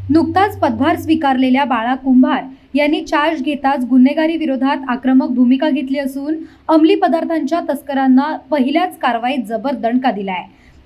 नुकताच पदभार स्वीकारलेल्या बाळा कुंभार यांनी चार्ज घेताच गुन्हेगारी विरोधात आक्रमक भूमिका घेतली असून अंमली पदार्थांच्या तस्करांना पहिल्याच कारवाईत जबर दणका दिलाय।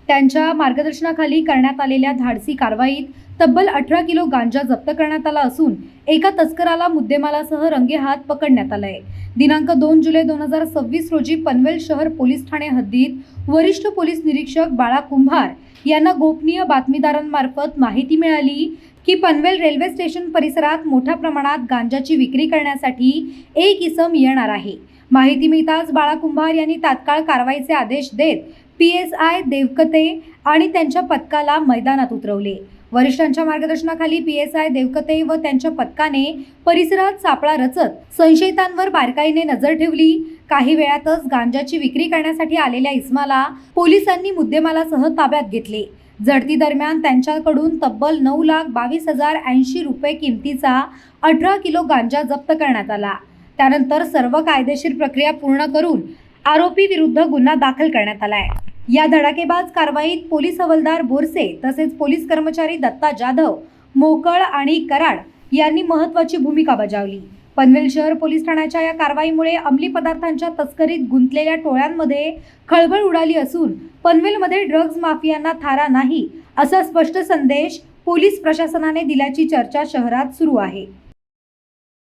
त्यांच्या मार्गदर्शनाखाली करण्यात आलेल्या धाडसी कारवाईत तब्बल 18 किलो गांजा जप्त करण्यात आला असून एका तस्कराला मुद्देमालासह रंगेहात पकडण्यात आलंय। दिनांक 2 जुलै 2026 रोजी पनवेल शहर पोलीस ठाणे हद्दीत वरिष्ठ पोलीस निरीक्षक बाळा कुंभार यांना गोपनीय बातमीदारांमार्फत माहिती मिळाली की पनवेल रेल्वे स्टेशन परिसरात मोठ्या प्रमाणात गांजाची विक्री करण्यासाठी एक इसम येणार आहे। माहिती मिळताच बाळा कुंभार यांनी तात्काळ कारवाईचे आदेश देत PSI देवकते आणि त्यांच्या पथकाला मैदानात उतरवले। वरिष्ठांच्या मार्गदर्शनाखाली PSI देवकते व त्यांच्या पथकाने परिसरात सापळा रचत संशयितांवर बारकाईने नजर ठेवली। काही वेळातच गांजाची विक्री करण्यासाठी आलेल्या इसमाला पोलिसांनी मुद्देमालासह ताब्यात घेतले। झडती दरम्यान त्यांच्याकडून तब्बल 9,22,080 रुपये किमतीचा 18 किलो गांजा जप्त करण्यात आला। त्यानंतर सर्व कायदेशीर प्रक्रिया पूर्ण करून आरोपी विरुद्ध गुन्हा दाखल करण्यात आलाय। या धडाकेबाज कारवाईत पोलीस हवालदार बोरसे तसेच पोलीस कर्मचारी दत्ता जाधव, मोकळ आणि कराड यांनी महत्त्वाची भूमिका बजावली। पनवेल शहर पोलीस ठाण्याच्या या कारवाईमुळे अंमली पदार्थांच्या तस्करीत गुंतलेल्या टोळ्यांमध्ये खळबळ उडाली असून पनवेलमध्ये ड्रग्ज माफियांना थारा नाही असा स्पष्ट संदेश पोलीस प्रशासनाने दिल्याची चर्चा शहरात सुरू आहे।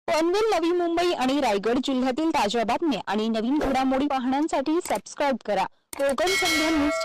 पनवेल, नवी मुंबई आणि रायगड जिल्ह्यातील ताज्या बातम्या आणि नवीन घडामोडी पाहण्यासाठी सबस्क्राइब करा कोकण संध्या न्यूज।